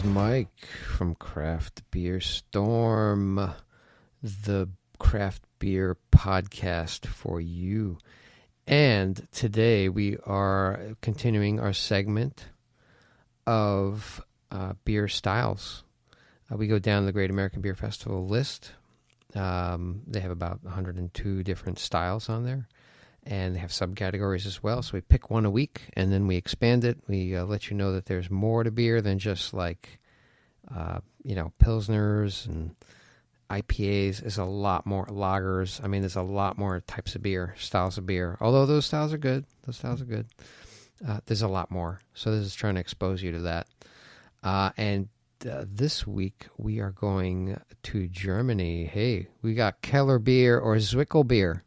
is Mike from Craft Beer Storm, the craft beer podcast for you. And today we are continuing our segment of beer styles. We go down the Great American Beer Festival list. They have about 102 different styles on there. And they have subcategories as well. So we pick one a week, and then we expand it. We let you know that there's more to beer than just like, Pilsners and IPAs. There's a lot more lagers. I mean, there's a lot more types of beer, styles of beer. Although those styles are good. There's a lot more. So this is trying to expose you to that. And this week we are going to Germany. Hey, we got Kellerbier or Zwickelbier.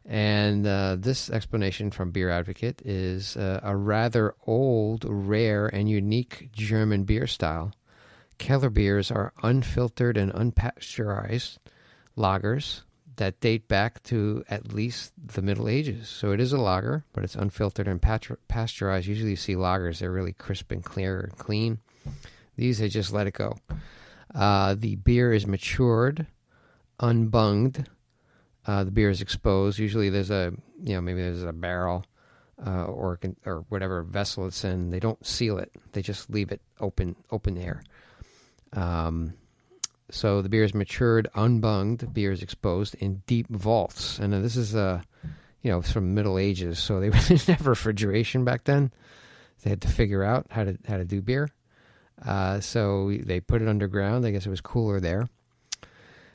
And this explanation from Beer Advocate is a rather old, rare, and unique German beer style. Kellerbiers are unfiltered and unpasteurized lagers that date back to at least the Middle Ages. So it is a lager, but it's unfiltered and pasteurized. Usually you see lagers, they're really crisp and clear and clean. These, they just let it go. The beer is matured, unbunged. The beer is exposed. Usually there's maybe there's a barrel or whatever vessel it's in. They don't seal it. They just leave it open air. So the beer is matured, unbunged. Beer is exposed in deep vaults. And this is, from Middle Ages. So they didn't have refrigeration back then. They had to figure out how to do beer. So they put it underground. I guess it was cooler there.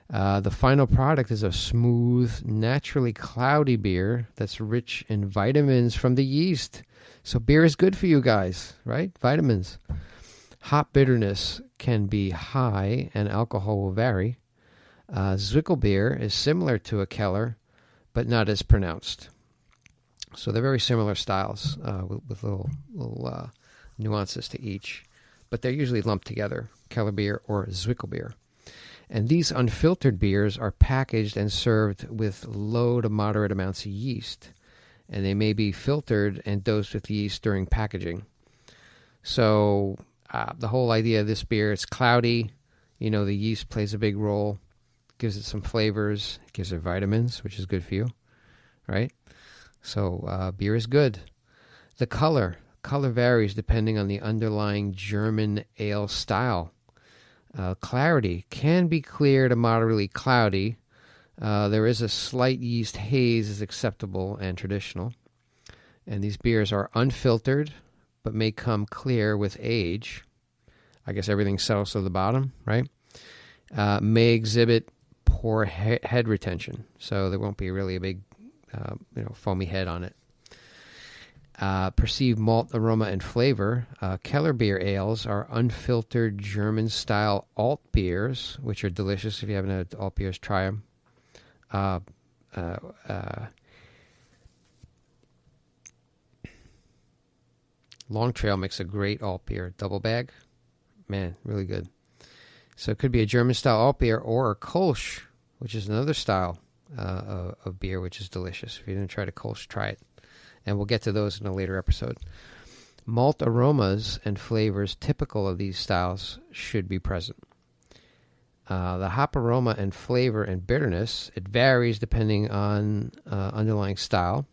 The final product is a smooth, naturally cloudy beer that's rich in vitamins from the yeast. So beer is good for you guys, right? Vitamins. Hop bitterness can be high and alcohol will vary. Zwickelbier is similar to a Keller, but not as pronounced. So they're very similar styles with little nuances to each. But they're usually lumped together, Kellerbier or Zwickelbier. And these unfiltered beers are packaged and served with low to moderate amounts of yeast. And they may be filtered and dosed with yeast during packaging. So the whole idea of this beer, it's cloudy. The yeast plays a big role. Gives it some flavors. It gives it vitamins, which is good for you, right? So beer is good. The color varies depending on the underlying German ale style. Clarity can be clear to moderately cloudy. There is a slight yeast haze is acceptable and traditional. And these beers are unfiltered, but may come clear with age. I guess everything settles to the bottom, right? May exhibit poor head retention. So there won't be really a big, foamy head on it. Perceived malt aroma and flavor. Kellerbier ales are unfiltered German-style alt beers, which are delicious. If you haven't had alt beers, try them. Long Trail makes a great alt beer. Double bag. Man, really good. So it could be a German-style alt beer or a Kolsch, which is another style of beer, which is delicious. If you didn't try the Kolsch, try it. And we'll get to those in a later episode. Malt aromas and flavors typical of these styles should be present. The hop aroma and flavor and bitterness, it varies depending on underlying style.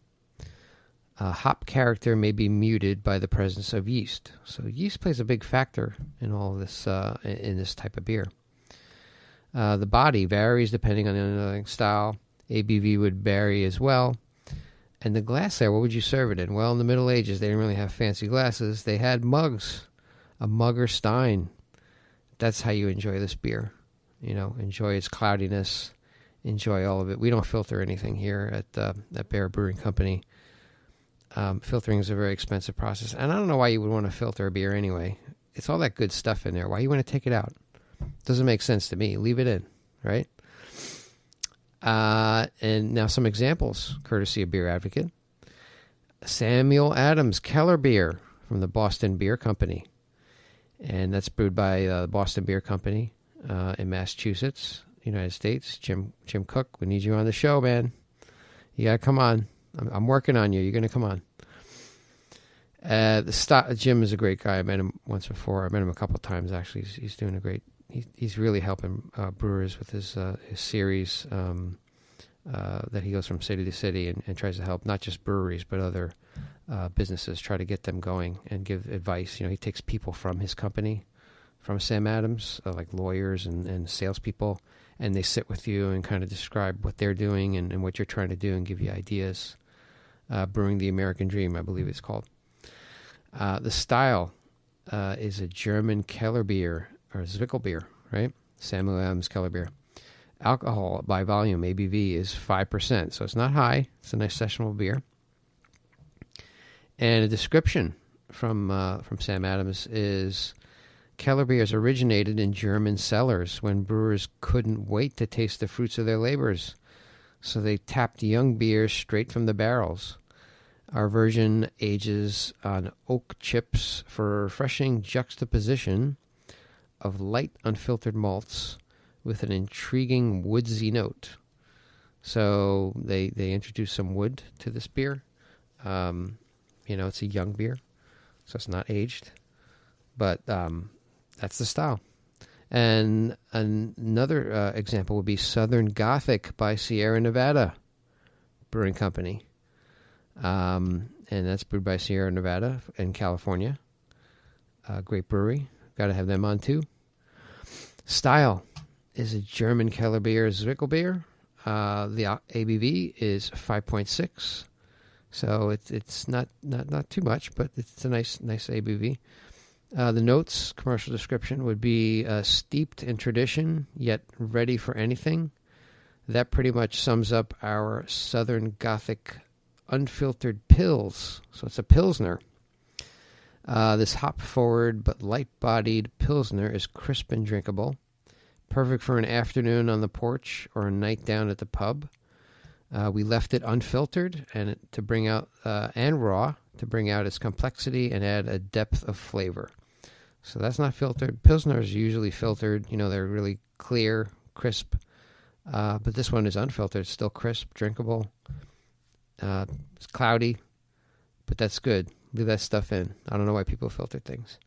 Hop character may be muted by the presence of yeast. So yeast plays a big factor in all of this, in this type of beer. The body varies depending on the underlying style. ABV would vary as well. And the glass there, what would you serve it in? Well, in the Middle Ages, they didn't really have fancy glasses. They had mugs, a mug or stein. That's how you enjoy this beer. Enjoy its cloudiness, enjoy all of it. We don't filter anything here at Bear Brewing Company. Filtering is a very expensive process. And I don't know why you would want to filter a beer anyway. It's all that good stuff in there. Why you want to take it out? Doesn't make sense to me. Leave it in, right? And now some examples, courtesy of Beer Advocate. Samuel Adams Kellerbier from the Boston Beer Company. And that's brewed by the Boston Beer Company in Massachusetts, United States. Jim Cook, we need you on the show, man. You got to come on. I'm working on you. You're going to come on. Jim is a great guy. I met him once before. I met him a couple of times actually. He's doing a great. He's really helping brewers with his series that he goes from city to city and tries to help not just breweries but other businesses, try to get them going and give advice. He takes people from his company, from Sam Adams, like lawyers and salespeople, and they sit with you and kind of describe what they're doing and what you're trying to do and give you ideas. Brewing the American Dream, I believe it's called. The style is a German Kellerbier, or Zwickelbier, right? Samuel Adams Kellerbier. Alcohol by volume, ABV, is 5%, so it's not high. It's a nice sessionable beer. And a description from Sam Adams is, Kellerbiers originated in German cellars when brewers couldn't wait to taste the fruits of their labors, so they tapped young beers straight from the barrels. Our version ages on oak chips for a refreshing juxtaposition of light unfiltered malts with an intriguing woodsy note. So they introduce some wood to this beer. It's a young beer, so it's not aged. But that's the style. And another example would be Southern Gothic by Sierra Nevada Brewing Company. And that's brewed by Sierra Nevada in California. Great brewery. Got to have them on too. Style is a German Kellerbier Zwickelbier. The ABV is 5.6. So it's not too much, but it's a nice ABV. The notes, commercial description, would be steeped in tradition, yet ready for anything. That pretty much sums up our Southern Gothic unfiltered pills. So it's a Pilsner. This hop-forward but light-bodied Pilsner is crisp and drinkable. Perfect for an afternoon on the porch or a night down at the pub. We left it unfiltered and to bring out and raw to bring out its complexity and add a depth of flavor. So that's not filtered. Pilsners are usually filtered. They're really clear, crisp. But this one is unfiltered. It's still crisp, drinkable. It's cloudy, but that's good. Leave that stuff in. I don't know why people filter things.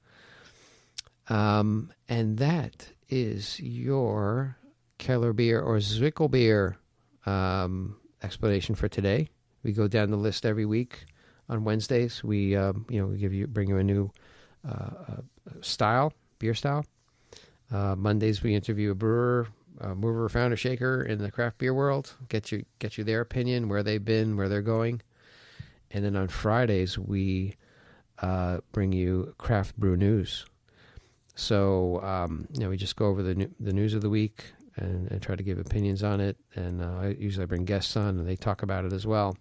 And that is your Kellerbier or Zwickelbier explanation for today. We go down the list every week. On Wednesdays, we bring you a new beer style. Mondays, we interview a brewer, mover, founder, shaker in the craft beer world. Get you their opinion, where they've been, where they're going. And then on Fridays, we bring you craft brew news. So we just go over the news of the week and try to give opinions on it. And I usually bring guests on, and they talk about it as well.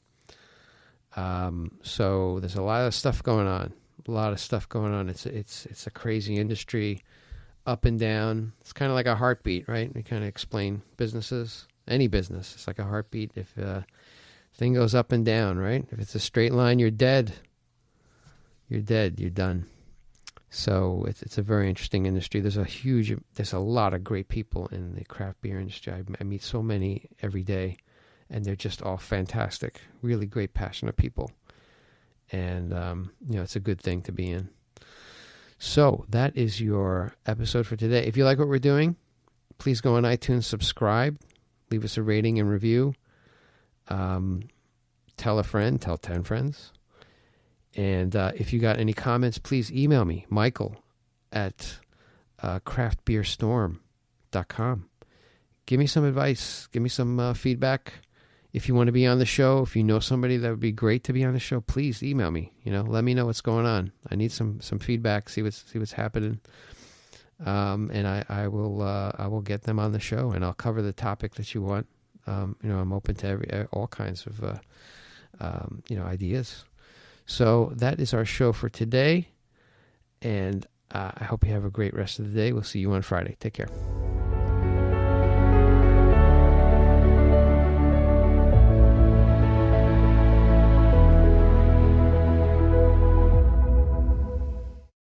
So there's a lot of stuff going on. It's a crazy industry, up and down. It's kind of like a heartbeat, right? We kind of explain businesses, any business. It's like a heartbeat. If thing goes up and down, right? If it's a straight line, you're dead. You're dead. You're done. So it's a very interesting industry. There's a lot of great people in the craft beer industry. I meet so many every day, and they're just all fantastic, really great, passionate people. And, it's a good thing to be in. So that is your episode for today. If you like what we're doing, please go on iTunes, subscribe, leave us a rating and review. Tell a friend, tell 10 friends. And if you got any comments, please email me, Michael at craftbeerstorm.com. Give me some advice. Give me some feedback. If you want to be on the show, if you know somebody that would be great to be on the show, please email me. Let me know what's going on. I need some feedback. See what's happening, and I will get them on the show, and I'll cover the topic that you want. I'm open to all kinds of ideas. So that is our show for today, and I hope you have a great rest of the day. We'll see you on Friday. Take care.